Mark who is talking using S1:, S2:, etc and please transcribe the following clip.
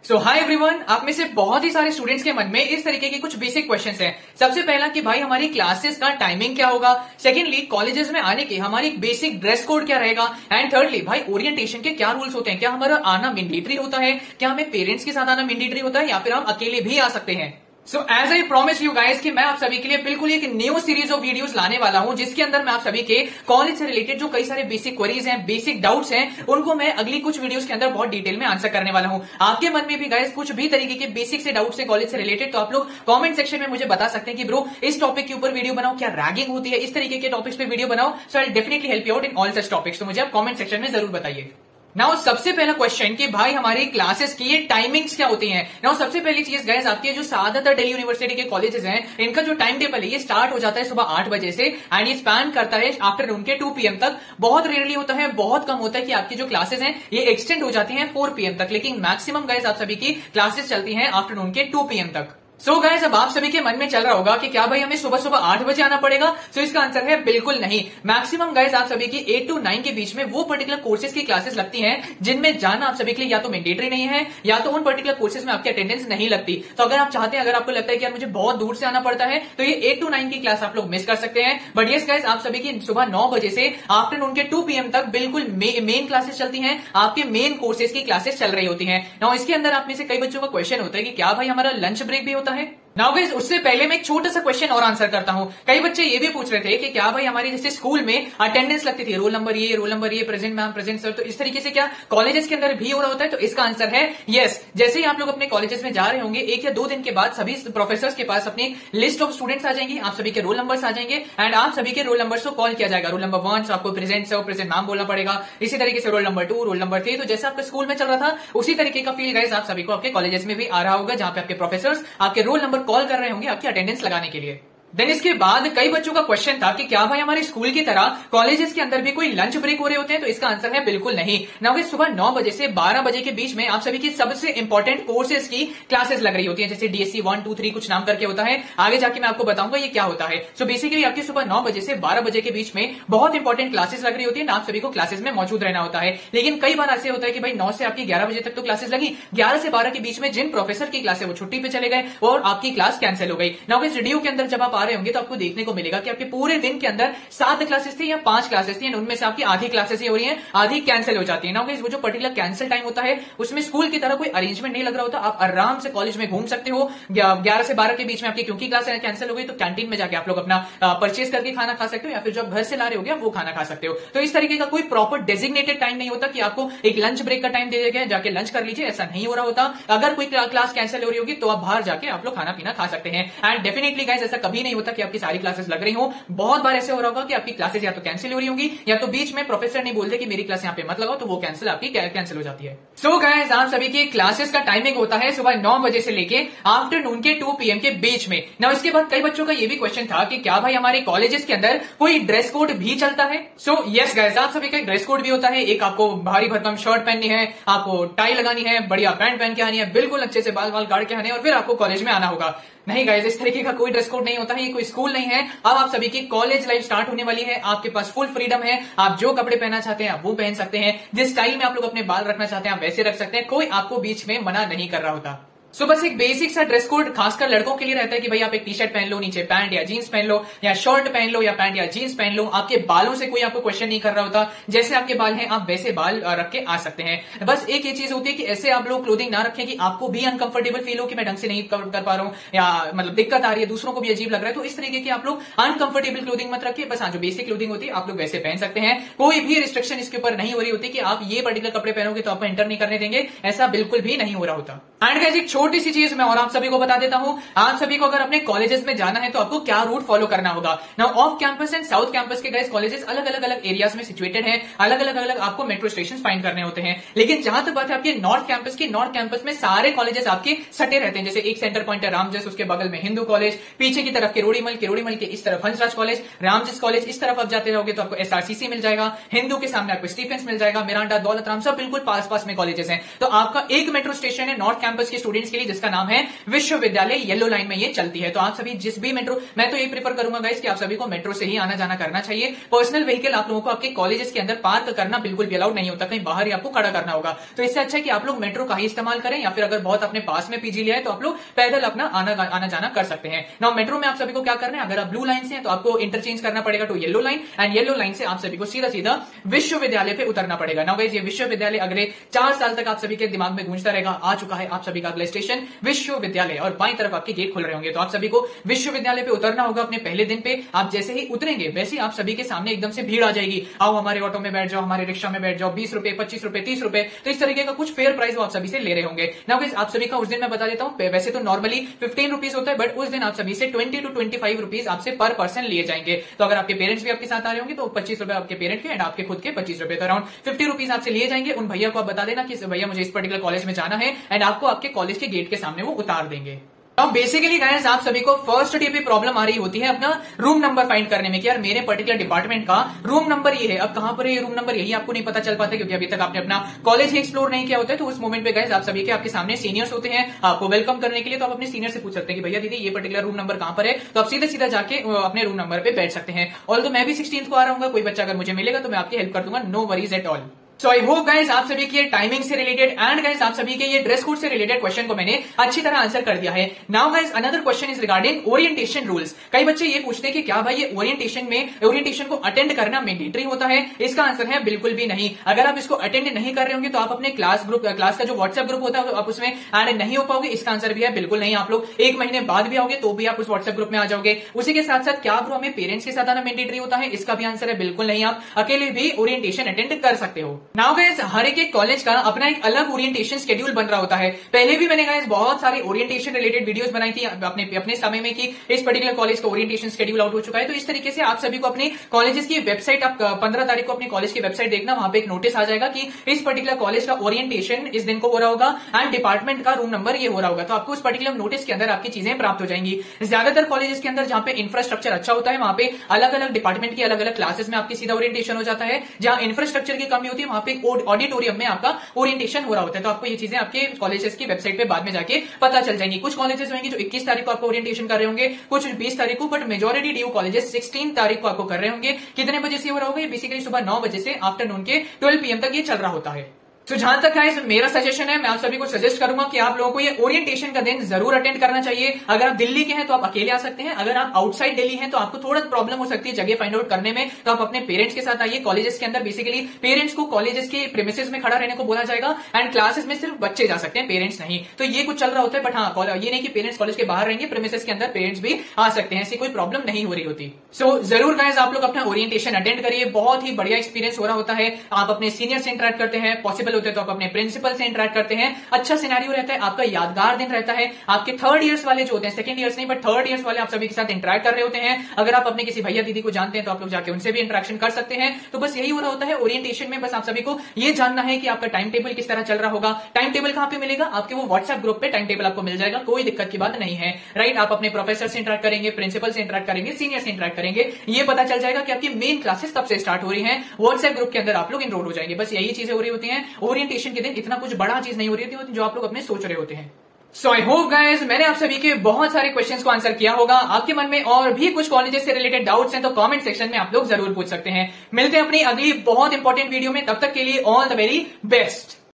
S1: सो hi everyone, आप में से बहुत ही सारे स्टूडेंट्स के मन में इस तरीके के कुछ बेसिक क्वेश्चंस हैं। सबसे पहला कि भाई हमारी क्लासेस का टाइमिंग क्या होगा, सेकेंडली कॉलेजेस में आने के हमारी बेसिक ड्रेस कोड क्या रहेगा, एंड थर्डली भाई ओरिएंटेशन के क्या रूल्स होते हैं, क्या हमारा आना मैंडेटरी होता है, क्या हमें पेरेंट्स के साथ आना मैंडेटरी होता है या फिर हम अकेले भी आ सकते हैं। So as I promise you guys कि मैं आप सभी के लिए बिल्कुल एक न्यू सीरीज ऑफ वीडियोस लाने वाला हूं, जिसके अंदर मैं आप सभी के कॉलेज से रिलेटेड जो कई सारे बेसिक क्वेरीज हैं, बेसिक डाउट्स हैं, उनको मैं अगली कुछ वीडियोस के अंदर बहुत डिटेल में आंसर करने वाला हूं। आपके मन में भी गाइस कुछ भी तरीके के बेसिक से डाउट्स है कॉलेज से रिलेटेड, तो आप लोग कॉमेंट सेक्शन में मुझे बता सकते हैं कि ब्रो इस टॉपिक के ऊपर वीडियो बनाओ, क्या रैगिंग होती है, इस तरीके के टॉपिक्स पे वीडियो बनाओ। So I definitely help you out in all such topics. तो मुझे आप कॉमेंट सेक्शन में जरूर बताइए। नाउ सबसे पहला क्वेश्चन कि भाई हमारी क्लासेस की ये टाइमिंग्स क्या होती हैं। नाउ सबसे पहली चीज गाइस, आपके जो ज्यादातर दिल्ली यूनिवर्सिटी के कॉलेजेस हैं, इनका जो टाइम टेबल है ये स्टार्ट हो जाता है सुबह 8 बजे से एंड ये स्पैन करता है आफ्टरनून के 2 PM तक। बहुत रेयरली होता है, बहुत कम होता है कि आपकी जो क्लासेस हैं ये एक्सटेंड हो जाती हैं 4 PM तक, लेकिन मैक्सिमम गाइस आप सभी की क्लासेस चलती हैं आफ्टरनून के 2 PM तक। सो गाइस, अब आप सभी के मन में चल रहा होगा कि क्या भाई हमें सुबह सुबह 8 बजे आना पड़ेगा। सो इसका आंसर है बिल्कुल नहीं। मैक्सिमम गाइस आप सभी की 8 to 9 के बीच में वो पर्टिकुलर कोर्सेज की क्लासेस लगती हैं जिनमें जाना आप सभी के लिए या तो मैंडेटरी नहीं है या तो उन पर्टिकुलर कोर्सेज में आपकी अटेंडेंस नहीं लगती। तो अगर आप चाहते हैं, अगर आपको लगता है कि यार मुझे बहुत दूर से आना पड़ता है, तो ये 8 to 9 की क्लास आप लोग मिस कर सकते हैं। बट यस गाइस, आप सभी की सुबह 9 बजे से आफ्टरनून के 2 PM तक बिल्कुल मेन क्लासेस चलती हैं, आपके मेन कोर्सेज की क्लासेस चल रही होती हैं। नाउ इसके अंदर आप में से कई बच्चों का क्वेश्चन होता है कि क्या भाई हमारा लंच ब्रेक भी होता है। नाउ गाइस, उससे पहले मैं एक छोटा सा क्वेश्चन और आंसर करता हूं। कई बच्चे ये भी पूछ रहे थे कि क्या भाई हमारी जैसे स्कूल में अटेंडेंस लगती थी, रोल नंबर ये, प्रेजेंट मैम, प्रेजेंट सर, तो इस तरीके से क्या कॉलेजेस के अंदर भी हो रहा होता है। तो इसका आंसर है यस। जैसे ही आप लोग अपने कॉलेजेस में जा रहे होंगे, 1 या 2 दिन के बाद सभी प्रोफेसर्स के पास अपनी लिस्ट ऑफ स्टूडेंट्स आ जाएंगी, आप सभी के रोल नंबर्स आ जाएंगे एंड आप सभी के रोल नंबर्स को कॉल किया जाएगा। रोल नंबर 1 आपको प्रेजेंट सर, प्रेजेंट मैम बोलना पड़ेगा। इसी तरीके से रोल नंबर 2, रोल नंबर 3। तो जैसे आपके स्कूल में चल रहा था, उसी तरीके का फील गाइस आप सभी को आपके कॉलेजेस में भी आ रहा होगा, जहां पे आपके प्रोफेसर्स आपके रोल नंबर कॉल कर रहे होंगे आपकी अटेंडेंस लगाने के लिए। देन इसके बाद कई बच्चों का क्वेश्चन था कि क्या भाई हमारे स्कूल की तरह कॉलेजेस के अंदर भी कोई लंच ब्रेक हो रहे होते हैं। तो इसका आंसर है बिल्कुल नहीं। नाउ सुबह 9 बजे से 12 बजे के बीच में आप सभी की सबसे इंपॉर्टेंट कोर्सेज की क्लासेस लग रही होती है, जैसे DSC 1, 2, 3 कुछ नाम करके होता है। आगे जाके मैं आपको बताऊंगा ये क्या होता है। सो बेसिकली आपकी सुबह 9 बजे से 12 बजे के बीच में बहुत इंपॉर्टेंट क्लासेस लग रही होती है, आप सभी को क्लासेस में मौजूद रहना होता है। लेकिन कई बार ऐसे होता है कि भाई 9 से आपकी 11 बजे तक तो क्लासेस लगी, 11 से 12 के बीच में जिन प्रोफेसर की क्लास है वो छुट्टी पे चले गए और आपकी क्लास कैंसिल हो गई। नाउ इस वीडियो के अंदर जब आप आ रहे होंगे तो आपको देखने को मिलेगा कि आपके पूरे दिन के अंदर 7 क्लासेस थी या 5 क्लासेस थी, उनमें से आपकी आधी क्लासेस ही हो रही हैं, आधी कैंसिल हो जाती है। ना वो जो पर्टिकुलर कैंसिल टाइम होता है उसमें स्कूल की तरह कोई अरेंजमेंट नहीं लग रहा होता, आप आराम से कॉलेज में घूम सकते हो। 11 से 12 के बीच में आपकी क्योंकि क्लास कैंसिल हो गई तो कैंटीन में जाके आप लोग अपना परचेज करके खाना खा सकते हो, या फिर जब घर से ला रहे हो वो खाना खा सकते हो। तो इस तरीके का कोई प्रॉपर डेजिग्नेटेड टाइम नहीं होता कि आपको एक लंच ब्रेक का टाइम दे दिया गया जाके लंच कर लीजिए, ऐसा नहीं हो रहा होता। अगर कोई क्लास कैंसिल हो रही होगी तो आप बाहर जाके आप लोग खाना पीना खा सकते हैं। एंड डेफिनेटली गाइस, ऐसा कभी नहीं होता कि आपकी सारी क्लासेस लग रही हो। बहुत बार ऐसे हो रहा होगा कि आपकी क्लासेस या तो कैंसिल हो रही होंगी या तो बीच में प्रोफेसर नहीं बोलते कि मेरी क्लास यहाँ पे मत लगाओ, तो वो आपकी कैंसिल हो जाती है। सो गाइस, आप सभी की क्लासेस का टाइमिंग होता है सुबह 9 बजे से लेके आफ्टरनून के 2 PM के बीच में। नाउ इसके बाद कई बच्चों का ये भी क्वेश्चन था कि क्या भाई हमारे कॉलेजेस के अंदर कोई ड्रेस कोड भी चलता है। सो यस गाइस, आप सभी का ड्रेस कोड भी होता है। एक आपको भारी भरकम शर्ट पहननी है, आपको टाई लगानी है, बढ़िया पैंट पहन के आनी है, बिल्कुल अच्छे से बाल गाड़ के आने और फिर आपको कॉलेज में आना होगा। नहीं गाइस, इस तरीके का कोई ड्रेस कोड नहीं होता है, ये कोई स्कूल नहीं है। अब आप सभी की कॉलेज लाइफ स्टार्ट होने वाली है, आपके पास फुल फ्रीडम है, आप जो कपड़े पहनना चाहते हैं आप वो पहन सकते हैं, जिस स्टाइल में आप लोग अपने बाल रखना चाहते हैं आप वैसे रख सकते हैं, कोई आपको बीच में मना नहीं कर रहा होता। सो बस एक बेसिक सा ड्रेस कोड खासकर लड़कों के लिए रहता है कि भाई आप एक टी-शर्ट पहन लो, नीचे पैंट या जीन्स पहन लो, या शर्ट पहन लो या पैंट या जीन्स पहन लो। आपके बालों से कोई आपको क्वेश्चन नहीं कर रहा होता, जैसे आपके बाल हैं आप वैसे बाल रख के आ सकते हैं। बस एक ये चीज होती है कि ऐसे आप लोग क्लोथिंग ना रखें कि आपको भी अनकंफर्टेबल फील हो कि मैं ढंग से नहीं कर पा रहा हूं या मतलब दिक्कत आ रही है, दूसरों को भी अजीब लग रहा है। तो इस तरीके की आप लोग अनकंफर्टेबल क्लोथिंग मत रखिए। बस हाँ, जो बेसिक क्लोथिंग होती है आप लोग वैसे पहन सकते हैं। कोई भी रिस्ट्रिक्शन इसके ऊपर नहीं हो रही होती कि आप ये पर्टिकुलर कपड़े पहनोगे तो आपको एंटर नहीं करने देंगे, ऐसा बिल्कुल भी नहीं हो रहा होता। एंड गाइस, एक छोटी सी चीज मैं और आप सभी को बता देता हूं, आप सभी को अगर अपने कॉलेजेस में जाना है तो आपको क्या रूट फॉलो करना होगा। Now off campus and south campus के गाइस कॉलेजेस अलग अलग एरियाज में सिचुएटेड हैं, अलग अलग आपको मेट्रो स्टेशन फाइंड करने होते हैं। लेकिन जहां तक बात है आपके नॉर्थ कैंपस की, नॉर्थ कैंपस में सारे कॉलेजेस आपके सटे रहते हैं। जैसे एक सेंटर पॉइंट है रामजस, उसके बगल में हिंदू कॉलेज, पीछे की तरफ किरोड़ीमल के इस तरफ हंसराज कॉलेज, रामजस कॉलेज, इस तरफ आप जाते रहोगे तो आपको SRCC मिल जाएगा, हिंदू के सामने आपको स्टीफेंस मिल जाएगा, मिरांडा, दौलत राम, सब बिल्कुल पास में कॉलेजेस हैं। तो आपका एक मेट्रो स्टेशन है नॉर्थ कैंपस के स्टूडेंट्स स्टूडेंट्स के लिए जिसका नाम है विश्वविद्यालय, येलो लाइन में ये चलती है। तो आप सभी जिस भी मेट्रो, मैं तो ये प्रीफर करूंगा गाइस कि आप सभी को मेट्रो से ही आना जाना करना चाहिए। पर्सनल व्हीकल आप लोगों को आपके कॉलेजेस के अंदर पार्क करना बिल्कुल भी अलाउड नहीं होता, कहीं बाहर ही आपको खड़ा करना होगा। तो इससे अच्छा है कि आप लोग मेट्रो का ही इस्तेमाल करें, या फिर अगर बहुत अपने पास में पीजी लिया है तो आप लोग पैदल अपना आना जाना कर सकते हैं। नाउ मेट्रो में आप सभी को क्या करना है, अगर आप ब्लू लाइन से हैं तो आपको इंटरचेंज करना पड़ेगा to yellow line, and yellow line से आप सभी को सीधा सीधा विश्वविद्यालय पे उतरना पड़ेगा। नाउ गाइस, ये विश्वविद्यालय अगले 4 साल तक आप सभी के दिमाग में गूंजता रहेगा। आ चुका है आप सभी का अगला स्टेशन विश्वविद्यालय, और बाईं तरफ आपके गेट खुल रहे होंगे। तो आप सभी को विश्वविद्यालय पे उतरना होगा अपने पहले दिन पे। आप जैसे ही उतरेंगे वैसे ही आप सभी के सामने एकदम से भीड़ आ जाएगी। आओ हमारे ऑटो में बैठ जाओ, हमारे रिक्शा में बैठ जाओ, 20 रुपए, 25 रुपए, 30 रुपए, तो इस तरीके का कुछ फेयर प्राइस वो आप सभी से ले रहे होंगे। नाउ गाइस, आप सभी का उस दिन मैं बता देता हूं, वैसे तो नॉर्मली 15 रुपीज होता है, बट उस दिन आप सभी से 20 to 25 रुपीज आपसे पर पर्सन लिए जाएंगे। तो अगर आपके पेरेंट्स भी आपके साथ आ रहे होंगे तो 25 रुपए आपके पेरेंट के एंड आपके खुद के 25 रुपए, तो अराउंड 50 रुपीज आपसे लिए जाएंगे। उन भैया को आप बता देना कि भैया मुझे इस पर्टिकुलर कॉलेज में जाना है, एंड आपको आपके कॉलेज के गेट के सामने वो उतार देंगे। अब बेसिकली गाइस, आप सभी को फर्स्ट डे पे प्रॉब्लम आ रही होती है अपना रूम नंबर फाइंड करने में कि यार मेरे पर्टिकुलर डिपार्टमेंट का रूम नंबर ये है। अब कहां पर है ये रूम नंबर, यही आपको नहीं पता चल पाता क्योंकि अभी तक आपने अपना कॉलेज ही एक्सप्लोर नहीं किया होता है। तो उस मोमेंट पे गाइस आप सभी के आपके सामने सीनियर्स होते हैं आपको वेलकम करने के लिए। तो आप अपने सीनियर से पूछ सकते हैं कि भैया दीदी ये पर्टिकुलर रूम नंबर कहां पर है, तो आप सीधे सीधा जाके अपने रूम नंबर पे बैठ सकते हैं। ऑल्दो मैं भी 16th को आ रहा हूँ, कोई बच्चा अगर मुझे मिलेगा तो मैं आपकी हेल्प कर दूंगा, no worries at all. So I hope guys आप सभी के टाइमिंग से रिलेटेड एंड गाइस आप सभी के ये ड्रेस कोड से रिलेटेड क्वेश्चन को मैंने अच्छी तरह आंसर कर दिया है। Now guys, another question is regarding orientation rules. कई बच्चे ये पूछते हैं कि क्या भाई ये ओरिएंटेशन को अटेंड करना मैंडेटरी होता है। इसका आंसर है बिल्कुल भी नहीं। अगर आप इसको अटेंड नहीं कर रहे होंगे तो आप अपने क्लास का जो व्हाट्सएप ग्रुप होता है आप उसमें ऐड नहीं हो पाओगे। इसका आंसर भी है बिल्कुल नहीं। आप लोग 1 महीने बाद भी आओगे तो भी आप उस व्हाट्सएप ग्रुप में आ जाओगे। उसी के साथ साथ क्या ब्रो हमें पेरेंट्स के साथ आना मैंडेटरी होता है, इसका भी आंसर है बिल्कुल नहीं। आप अकेले भी ओरिएंटेशन अटेंड कर सकते हो। नाउ गाइस, हर एक कॉलेज का अपना एक अलग ओरिएंटेशन शेड्यूल बन रहा होता है। पहले भी मैंने गाइस बहुत सारे ओरिएंटेशन रिलेटेड वीडियोस बनाई थी अपने समय में कि इस पर्टिकुलर कॉलेज का ओरिएंटेशन शेड्यूल आउट हो चुका है। तो इस तरीके से आप सभी को अपने कॉलेजेस की वेबसाइट, आप 15 तारीख को अपने कॉलेज की वेबसाइट देखना, वहां पे एक नोटिस आ जाएगा कि इस पर्टिकुलर कॉलेज का ओरिएंटेशन इस दिन को हो रहा होगा एंड डिपार्टमेंट का रूम नंबर ये हो रहा होगा। तो आपको उस पर्टिकुलर नोटिस के अंदर आपकी चीजें प्राप्त हो जाएंगी। ज्यादातर कॉलेजेस के अंदर जहां पे इंफ्रास्ट्रक्चर अच्छा होता है वहां पे अलग अलग डिपार्टमेंट की अलग अलग क्लासेस में आपकी सीधा ओरिएंटेशन हो जाता है। जहां इंफ्रास्ट्रक्चर की कमी होती है वहां पे ऑडिटोरियम में आपका ओरिएंटेशन हो रहा होता है। तो आपको ये चीजें आपके कॉलेजेस की वेबसाइट पे बाद में जाके पता चल जाएंगी। कुछ कॉलेजेस होंगे जो 21 तारीख को आपको ओरिएंटेशन कर रहे होंगे, कुछ 20 तारीख को, बट मेजॉरिटी डीयू कॉलेजेस 16 तारीख को आपको कर रहे होंगे। कितने बजे से हो रहा होगा? बेसिकली सुबह 9 बजे से आफ्टरनून के 12 PM तक ये चल रहा होता है। तो जहां तक है मेरा सजेशन है, मैं आप सभी को सजेस्ट करूंगा कि आप लोगों को ये ओरिएंटेशन का दिन जरूर अटेंड करना चाहिए। अगर आप दिल्ली के हैं तो आप अकेले आ सकते हैं, अगर आप आउटसाइड दिल्ली हैं तो आपको थोड़ा प्रॉब्लम हो सकती है जगह फाइंड आउट करने में, तो आप अपने पेरेंट्स के साथ आइए। कॉलेजेस के अंदर बेसिकली पेरेंट्स को कॉलेजेस के प्रीमिसेस में खड़ा रहने को बोला जाएगा एंड क्लासेस में सिर्फ बच्चे जा सकते हैं, पेरेंट्स नहीं। तो ये कुछ चल रहा होता है, बट हाँ ये नहीं कि पेरेंट्स कॉलेज के बाहर रहेंगे, प्रीमिसेस के अंदर पेरेंट्स भी आ सकते हैं, ऐसी कोई प्रॉब्लम नहीं हो रही होती। सो जरूर गाइस आप लोग अपना ओरिएंटेशन अटेंड करिए, बहुत ही बढ़िया एक्सपीरियंस हो रहा होता है। आप अपने सीनियर से इंटरेक्ट करते हैं, पॉसिबल होते तो आप अपने प्रिंसिपल से इंटरेक्ट करते हैं, अच्छा सिनेरियो रहता है, आपका यादगार दिन रहता है। आपके 3rd ईयर्स वाले जो होते हैं, 2nd ईयर्स नहीं बट 3rd ईयर्स वाले आप सभी के साथ इंटरेक्ट कर रहे होते हैं। अगर आप अपने किसी भैया दीदी को जानते हैं तो आप लोग जाके उनसे भी इंटरेक्शन कर सकते हैं। तो बस यही हो रहा होता है ओरिएंटेशन में। बस आप सभी को ये जानना है कि आपका टाइम टेबल किस तरह चल रहा होगा। टाइम टेबल कहां पे मिलेगा? आपके वो व्हाट्सएप ग्रुप पे टाइम टेबल आपको मिल जाएगा, कोई दिक्कत की बात नहीं है, राइट। आप अपने प्रोफेसर से इंटरेक्ट करेंगे, प्रिंसिपल से इंटरेक्ट करेंगे, सीनियर से इंटरेक्ट करेंगे, ये पता चल जाएगा कि आपकी मेन क्लासेस कब से स्टार्ट हो रही है। व्हाट्सएप ग्रुप के अंदर आप लोग इनरोल हो जाएंगे। बस यही चीजें हो रही होती है ओरिएंटेशन के दिन। इतना कुछ बड़ा चीज नहीं हो रही होती जो आप लोग अपने सोच रहे होते हैं। सो आई होप गाइस मैंने आप सभी के बहुत सारे क्वेश्चंस को आंसर किया होगा। आपके मन में और भी कुछ कॉलेजेस से रिलेटेड डाउट्स हैं तो कमेंट सेक्शन में आप लोग जरूर पूछ सकते हैं। मिलते हैं अपनी अगली बहुत इंपॉर्टेंट वीडियो में, तब तक के लिए ऑल द वेरी बेस्ट।